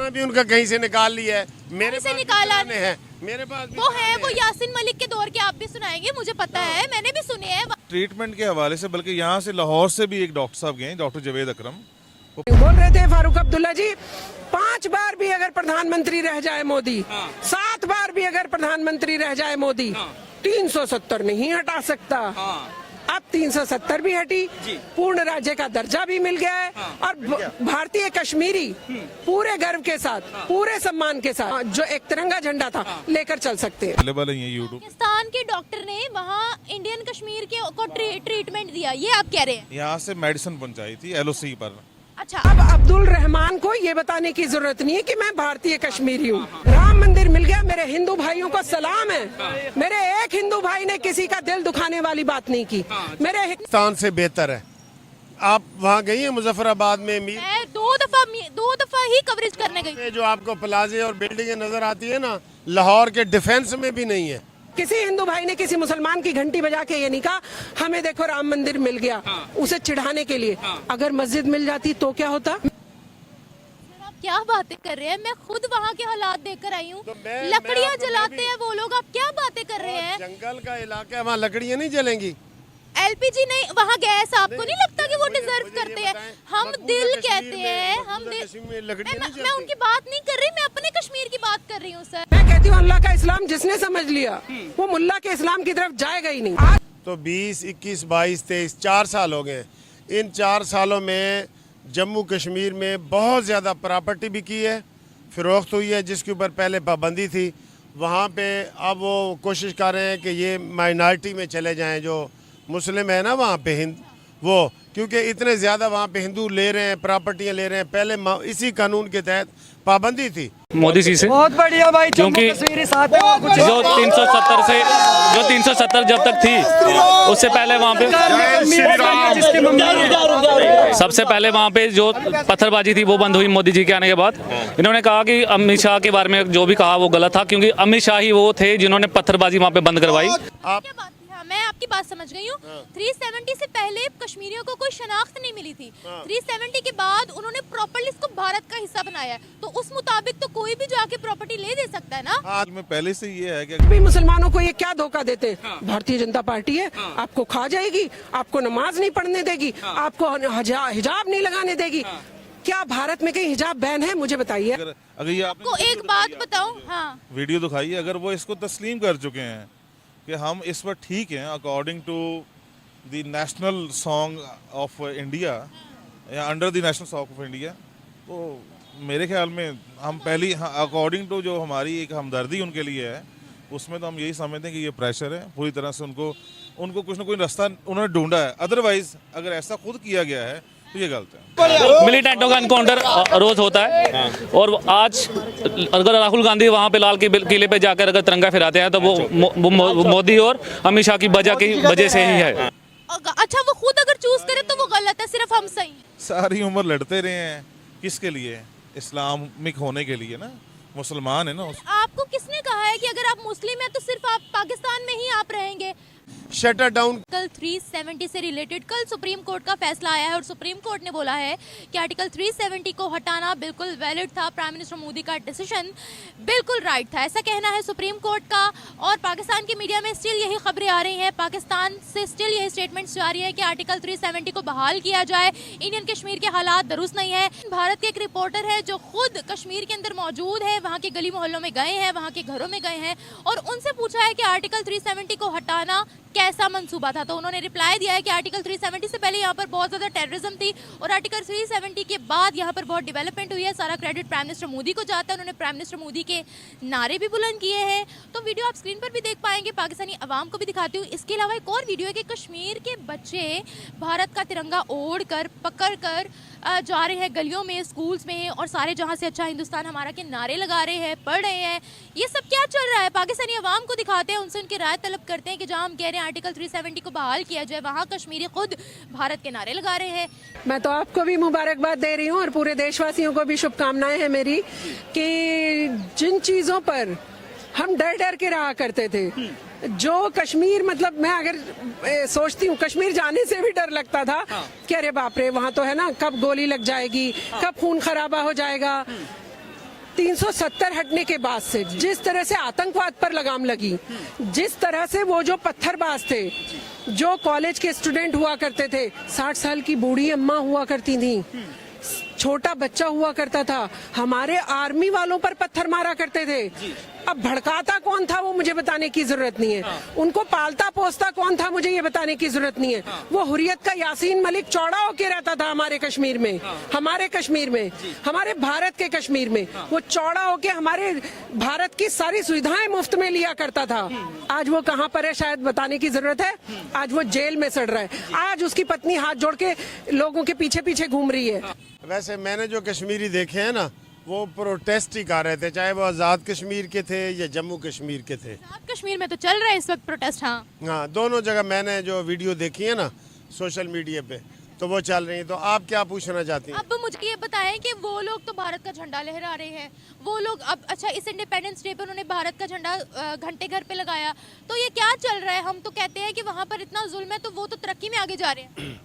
पुराना भी उनका कहीं से निकाल लिया है, मेरे से पास निकाला भी है, मेरे पास भी वो है, पुराने वो हैं। यासिन मलिक के दौर के, आप भी सुनाएंगे, मुझे पता है, मैंने भी सुने हैं। ट्रीटमेंट के हवाले से, बल्कि यहाँ से लाहौर से भी एक डॉक्टर साहब गए, डॉक्टर जवेद अकरम, बोल रहे थे फारूक अब्दुल्ला जी, 5 बार भी अगर प्रधानमंत्री रह जाए मोदी, 7 बार भी अगर प्रधानमंत्री रह जाए मोदी, 370 नहीं हटा सकता। अब 370 भी हटी, पूर्ण राज्य का दर्जा भी मिल गया है, और भारतीय कश्मीरी पूरे गर्व के साथ, पूरे सम्मान के साथ जो एक तिरंगा झंडा था लेकर चल सकते हैं। अवेलेबल है ये यूट्यूब। पाकिस्तान के डॉक्टर ने वहाँ इंडियन कश्मीर के को ट्रीटमेंट दिया, ये आप कह रहे हैं? यहाँ से मेडिसिन पहुंचाई थी LOC पर। अच्छा, अब अब्दुल रहमान को ये बताने की जरूरत नहीं है कि मैं भारतीय कश्मीरी हूँ। राम मंदिर मिल गया, मेरे हिंदू भाइयों को सलाम है। मेरे एक हिंदू भाई ने किसी का दिल दुखाने वाली बात नहीं की। मेरे पाकिस्तान से बेहतर है। आप वहाँ गई हैं मुजफ्फराबाद में? मैं दो दफा ही कवरेज करने गई। ये जो आपको प्लाजे और बिल्डिंगें नजर आती है ना, लाहौर के डिफेंस में भी नहीं है। किसी हिंदू भाई ने किसी मुसलमान की घंटी बजा के ये नहीं कहा हमें देखो राम मंदिर मिल गया, उसे चिढ़ाने के लिए। अगर मस्जिद मिल जाती तो क्या होता? आप क्या बातें कर रहे हैं? मैं खुद वहाँ के हालात देखकर आई हूँ। तो मैं लकड़ियाँ आपको जलाते भी- हैं वो लोग, आप क्या बातें कर रहे हैं? जंगल का इलाका है, वहाँ लकड़ियाँ नहीं जलेंगी। LPG नहीं, वहाँ गैस आपको नहीं लगता कि वो मुझे- डिजर्व मुझे ये करते हैं? बताएं, हम मकबूजा दिल कश्मीर कहते में- हैं, हम मकबूजा दिल। कश्मीर में लकड़ियाँ नहीं मैं जलती। उनकी बात नहीं कर रही, मैं अपने कश्मीर की बात कर रही हूँ सर। मैं कहती हूँ अल्लाह का इस्लाम जिसने समझ लिया वो मुल्ला के इस्लाम की तरफ जाएगा ही नहीं। आज तो 20, 21, 22, 23, 4 साल हो गए। इन 4 सालों में जम्मू कश्मीर में बहुत ज़्यादा प्रॉपर्टी भी की है, फ़रोख्त हुई है, जिसके ऊपर पहले पाबंदी थी। वहाँ पे अब वो कोशिश कर रहे हैं कि ये माइनॉरिटी में चले जाएं, जो मुस्लिम है ना वहाँ पे वो, क्योंकि इतने ज़्यादा वहाँ पे हिंदू ले रहे हैं, प्रॉपर्टियाँ ले रहे हैं। पहले इसी कानून के तहत पाबंदी थी मोदी जी से, बहुत बढ़िया भाई, क्योंकि कश्मीरी साथ है, वो कुछ जो 370 जब तक थी, उससे पहले वहाँ पे जिसकी मम्मी सबसे पहले वहाँ पे जो पत्थरबाजी थी वो बंद हुई मोदी जी के आने के बाद। इन्होंने कहा कि अमित शाह के बारे में जो भी कहा वो गलत था, क्योंकि अमित शाह ही वो थे जिन्होंने पत्थरबाजी वहाँ पे बंद करवाई। आप क्या बात है? हाँ, मैं आपकी बात समझ गई हूँ। 370 से पहले कश्मीरियों को कोई शनाख्त नहीं मिली थी। 370 के बाद उन्होंने प्रॉपर्ली इसको भारत का हिस्सा बनाया है, तो उस मुताबिक तो कोई भी जाके प्रॉपर्टी ले दे सकता है ना। आज में पहले से ये है कि भी मुसलमानों को ये क्या धोखा देते हैं? भारतीय जनता पार्टी है, आपको खा जाएगी, आपको नमाज नहीं पढ़ने देगी, आपको हिजाब नहीं लगाने देगी। क्या भारत में कहीं हिजाब बैन है? मुझे बताइए। अगर ये आपने को एक बात बताऊं, हाँ, वीडियो दिखाई, अगर वो इसको तस्लीम कर चुके हैं कि हम इस पर ठीक हैं according to the national song of India या under the national song of India, तो मेरे ख्याल में हम पहली अकॉर्डिंग टू जो हमारी एक हमदर्दी उनके लिए है, उसमें तो हम यही समझते हैं कि ये प्रेशर है पूरी तरह से। उनको कुछ ना कोई रास्ता उन्होंने ढूंढा है, अदरवाइज अगर ऐसा खुद किया गया है तो ये गलत है। मिलिटेंटों का इनकाउंटर रोज होता है, और आज अगर राहुल गांधी वहाँ पे लाल किले पे जाकर अगर तिरंगा फहराते हैं तो वो मोदी और अमित शाह की वजह से ही है। अच्छा, वो खुद अगर चूज करे तो वो गलत है, सिर्फ हम सही हैं। सारी उम्र लड़ते रहे हैं किसके लिए? इस्लामिक होने के लिए ना, मुसलमान है ना। आपको किसने कहा है कि अगर आप मुस्लिम हैं तो सिर्फ आप पाकिस्तान में ही आप रहेंगे? Shutter down. आर्टिकल 370 से रिलेटेड कल सुप्रीम कोर्ट का फैसला आया है, और सुप्रीम कोर्ट ने बोला है कि आर्टिकल 370 को हटाना बिल्कुल वैलिड था। प्राइम मिनिस्टर मोदी का डिसीजन बिल्कुल राइट था, ऐसा कहना है सुप्रीम कोर्ट का। और पाकिस्तान की मीडिया में स्टिल यही खबरें आ रही हैं, पाकिस्तान से स्टिल यही स्टेटमेंट्स जा रही है कि आर्टिकल 370 को बहाल किया जाए। इंडियन कश्मीर के हालात दुरुस्त नहीं है। भारत के एक रिपोर्टर है जो खुद कश्मीर के अंदर मौजूद है, वहाँ के गली मोहल्लों में गए हैं, वहाँ के घरों में गए हैं, और उनसे पूछा है कि आर्टिकल 370 को हटाना कैसा मंसूबा था। तो उन्होंने रिप्लाई दिया है कि आर्टिकल 370 से पहले यहाँ पर बहुत ज़्यादा टेररिज्म थी, और आर्टिकल 370 के बाद यहाँ पर बहुत डेवलपमेंट हुई है। सारा क्रेडिट प्राइम मिनिस्टर मोदी को जाता है। उन्होंने प्राइम मिनिस्टर मोदी के नारे भी बुलंद किए हैं। तो वीडियो आप स्क्रीन पर भी देख पाएंगे, पाकिस्तानी अवाम को भी दिखाती हूँ। इसके अलावा एक और वीडियो है कि कश्मीर के बच्चे भारत का तिरंगा ओढ़ कर पकड़ कर जा रहे हैं गलियों में, स्कूल्स में, और सारे जहाँ से अच्छा हिंदुस्तान हमारा के नारे लगा रहे हैं, पढ़ रहे हैं। ये सब क्या चल रहा है? पाकिस्तानी अवाम को दिखाते हैं, उनसे उनकी राय तलब करते हैं कि जहाँ हम कह रहे हैं आर्टिकल 370 को बहाल किया जाए, वहाँ कश्मीरी खुद भारत के नारे लगा रहे हैं। मैं तो आपको भी मुबारकबाद दे रही हूँ और पूरे देशवासियों को भी शुभकामनाएं हैं मेरी, कि जिन चीजों पर हम डर डर के रहा करते थे, जो कश्मीर, मतलब मैं अगर सोचती हूँ कश्मीर जाने से भी डर लगता था कि अरे बाप रे, वहाँ तो है ना कब गोली लग जाएगी, कब खून खराबा हो जाएगा। 370 हटने के बाद से जिस तरह से आतंकवाद पर लगाम लगी, जिस तरह से वो जो पत्थरबाज थे, जो कॉलेज के स्टूडेंट हुआ करते थे, 60 साल की बूढ़ी अम्मा हुआ करती थी, छोटा बच्चा हुआ करता था, हमारे आर्मी वालों पर पत्थर मारा करते थे। अब भड़काता कौन था वो मुझे बताने की जरूरत नहीं है, उनको पालता पोसता कौन था मुझे ये बताने की जरूरत नहीं है। वो हुर्रियत का यासीन मलिक चौड़ा होके रहता था हमारे कश्मीर में, हमारे कश्मीर में, हमारे भारत के कश्मीर में। वो चौड़ा होके हमारे भारत की सारी सुविधाएं मुफ्त में लिया करता था। आज वो कहाँ पर है शायद बताने की जरूरत है। आज वो जेल में सड़ रहा है। आज उसकी पत्नी हाथ जोड़ के लोगों के पीछे पीछे घूम रही है। वैसे मैंने जो कश्मीरी देखे हैं ना, वो प्रोटेस्ट ही कर रहे थे, चाहे वो आज़ाद कश्मीर के थे या जम्मू कश्मीर के थे। आजाद कश्मीर में तो चल रहा है इस वक्त प्रोटेस्ट। हाँ, दोनों जगह मैंने जो वीडियो देखी है ना सोशल मीडिया पे, तो वो चल रही है। तो आप क्या पूछना चाहती हैं? अब मुझे ये बताएं कि वो लोग तो भारत का झंडा लहरा रहे हैं, वो लोग अब अच्छा इस इंडिपेंडेंस डे पे उन्होंने भारत का झंडा घंटे घर पे लगाया, तो ये क्या चल रहा है? हम तो कहते हैं कि वहाँ पर इतना जुल्म है, तो वो तो तरक्की में आगे जा रहे हैं।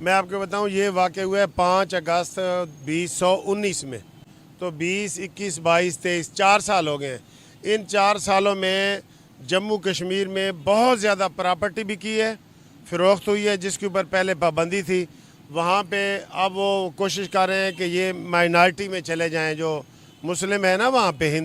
मैं आपको बताऊं, ये वाक़या हुआ है 5 अगस्त 2019 में। तो 20, 21, 22, 23 4 साल हो गए हैं। इन 4 सालों में जम्मू कश्मीर में बहुत ज़्यादा प्रॉपर्टी भी की है, फ़रोख्त हुई है, जिसके ऊपर पहले पाबंदी थी। वहाँ पे अब वो कोशिश कर रहे हैं कि ये माइनॉरिटी में चले जाएं, जो मुस्लिम है ना वहाँ पे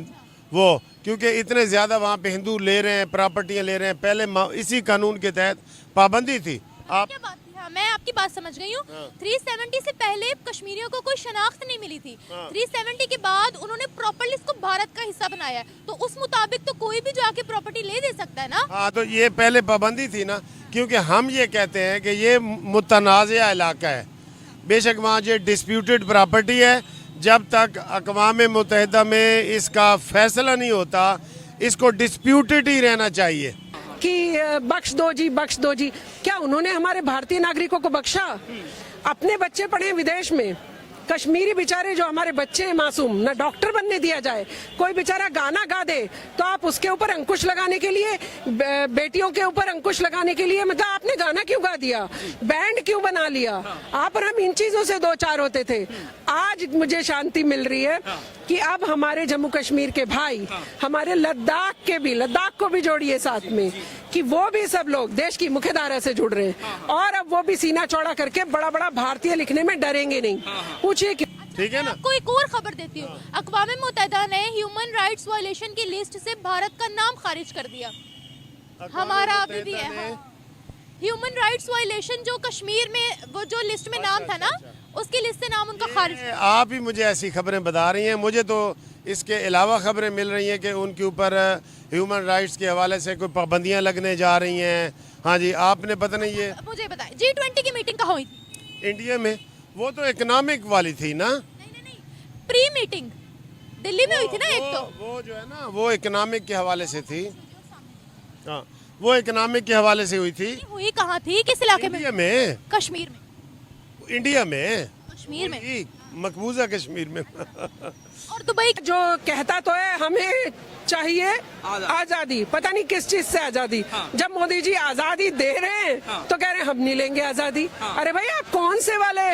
वो, क्योंकि इतने ज़्यादा वहाँ पे हिंदू ले रहे हैं, प्रॉपर्टियाँ ले रहे हैं। पहले इसी कानून के तहत पाबंदी थी। आप क्या बात है? हाँ, मैं आपकी बात समझ गई हूँ। 370 से पहले कश्मीरियों को कोई शनाख्त नहीं मिली थी। 370 के बाद उन्होंने प्रॉपर्ली इसको भारत का हिस्सा बनाया है, तो उस मुताबिक तो कोई भी जाके प्रॉपर्टी ले दे सकता है ना। हाँ, तो ये पहले पाबंदी थी ना, क्योंकि हम ये कहते हैं कि ये मुतनाज़ा इलाका है। बेशक वहाँ ये डिस्प्यूटेड प्रॉपर्टी है, जब तक अक़वाम मुत्तहिदा में इसका फैसला नहीं होता, इसको डिस्प्यूटेड ही रहना चाहिए। कि बख्श दो जी, बख्श दो जी। क्या उन्होंने हमारे भारतीय नागरिकों को बख्शा? अपने बच्चे पढ़े विदेश में, कश्मीरी बेचारे जो हमारे बच्चे हैं मासूम, ना डॉक्टर बनने दिया जाए। कोई बेचारा गाना गा दे तो आप उसके ऊपर अंकुश लगाने के लिए, बेटियों के ऊपर अंकुश लगाने के लिए, मतलब आपने गाना क्यों गा दिया, बैंड क्यों बना लिया? आप और हम इन चीजों से दो चार होते थे। आज मुझे शांति मिल रही है कि अब हमारे जम्मू कश्मीर के भाई, हमारे लद्दाख को भी जोड़िए साथ में, कि वो भी सब लोग देश की मुख्यधारा से जुड़ रहे हैं, और अब वो भी सीना चौड़ा करके बड़ा बड़ा भारतीय लिखने में डरेंगे नहीं। पूछिए क्यों? ठीक है ना। आपको एक और खबर देती हूँ। अक़वाम मुत्तहिदा ने ह्यूमन राइट्स वायलेशन की लिस्ट से भारत का नाम खारिज कर दिया। हमारा अभी भी है ह्यूमन राइट्स वायलेशन, जो कश्मीर में वो जो लिस्ट में नाम था ना, उसकी लिस्ट से नाम उनका खारिज। आप ही मुझे ऐसी खबरें बता रही हैं, मुझे तो इसके अलावा खबरें मिल रही हैं कि उनके ऊपर ह्यूमन राइट्स के हवाले से कोई पाबंदियां लगने जा रही हैं। हाँ जी, आपने पता नहीं ये मुझे बताएं, G20 की मीटिंग कहाँ हुई थी? इंडिया में। वो तो इकोनॉमिक वाली थी ना। नहीं, प्री मीटिंग दिल्ली में हुई थी ना। एक तो वो जो है ना, वो इकोनॉमिक के हवाले से थी। हाँ, वो इकोनॉमिक के हवाले से हुई थी। हुई कहाँ थी, किस इलाके में? इंडिया में। कश्मीर में। इंडिया में, कश्मीर में, मकबूजा कश्मीर में। और दुबई जो कहता तो है हमें चाहिए आजादी, पता नहीं किस चीज से आजादी। जब मोदी जी आजादी दे रहे हैं तो कह रहे हैं हम नहीं लेंगे आजादी। अरे भाई आप कौन से वाले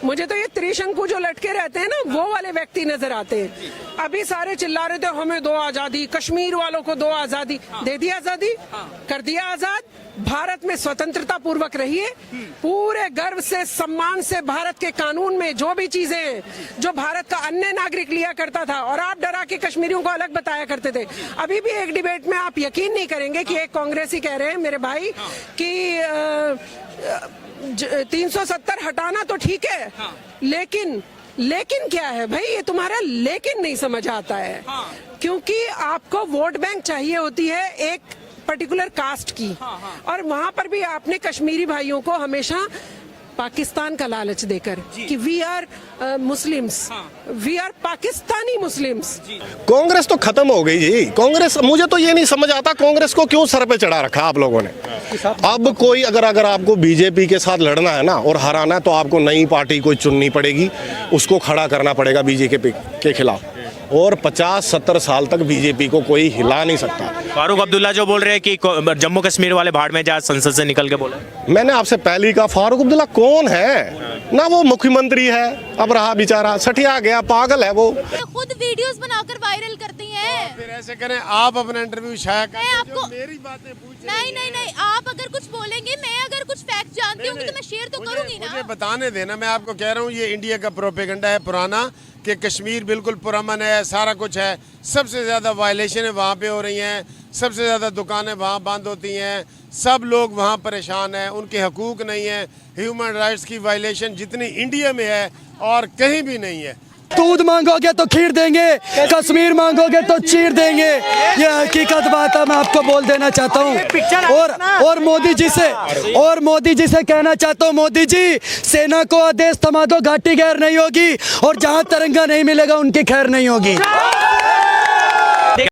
मुझे तो ये त्रिशंकु जो लटके रहते हैं ना, वो वाले व्यक्ति नजर आते हैं। अभी सारे चिल्ला रहे थे हमें दो आजादी, कश्मीर वालों को दो आजादी। दे दी आजादी, कर दिया आजाद। भारत में स्वतंत्रता पूर्वक रहिए, पूरे गर्व से सम्मान से। भारत के कानून में जो भी चीजें हैं जो भारत का अन्य नागरिक लिया करता था, और आप डरा के कश्मीरियों को अलग बताया करते थे। अभी भी एक डिबेट में आप यकीन नहीं करेंगे कि एक कांग्रेसी कह रहे हैं मेरे भाई कि 370 हटाना तो ठीक है, लेकिन क्या है भाई? ये तुम्हारा लेकिन नहीं समझ आता है, क्योंकि आपको वोट बैंक चाहिए होती है एक पर्टिकुलर कास्ट की, और वहां पर भी आपने कश्मीरी भाइयों को हमेशा पाकिस्तान का लालच देकर कि we are Muslims, we are Pakistani Muslims. Congress तो खत्म हो गई जी। कांग्रेस, मुझे तो ये नहीं समझ आता कांग्रेस को क्यों सर पे चढ़ा रखा आप लोगों ने। अब कोई अगर आपको बीजेपी के साथ लड़ना है ना और हराना है, तो आपको नई पार्टी कोई चुननी पड़ेगी, उसको खड़ा करना पड़ेगा बीजेपी के खिलाफ। और 50-70 साल तक बीजेपी को कोई हिला नहीं सकता। फारूक अब्दुल्ला जो बोल रहे हैं कि जम्मू कश्मीर वाले भाड़ में जा, संसद से निकल के बोले। मैंने आपसे पहले ही कहा, फारूक अब्दुल्ला कौन है? ना वो मुख्यमंत्री है, अब रहा बेचारा सठिया गया, पागल है वो। खुद वीडियोस बनाकर वायरल करती हैं। फिर ऐसे करें, आप अपना इंटरव्यू शाया मैं करें, आपको- जो मेरी बातें पूछ नहीं, आप अगर कुछ बोलेंगे, मैं अगर कुछ फैक्ट जानती हूँ तो मैं शेयर तो करूंगी मुझे ना। बताने देना, मैं आपको कह रहा हूँ ये इंडिया का प्रोपेगेंडा है पुराना कि कश्मीर बिल्कुल पुरअमन है, सारा कुछ है। सबसे ज़्यादा वायलेशन वहाँ पे हो रही हैं, सबसे ज़्यादा दुकानें वहाँ बंद होती हैं, सब लोग वहाँ परेशान हैं, उनके हकूक़ नहीं है। ह्यूमन राइट्स की वायलेशन जितनी इंडिया में है और कहीं भी नहीं है। दूध मांगोगे तो खीर देंगे, कश्मीर मांगोगे तो चीर देंगे, ये हकीकत बात है, मैं आपको बोल देना चाहता हूँ। और मोदी जी से कहना चाहता हूँ, मोदी जी सेना को आदेश थमा दो, घाटी खैर नहीं होगी, और जहाँ तिरंगा नहीं मिलेगा उनकी खैर नहीं होगी।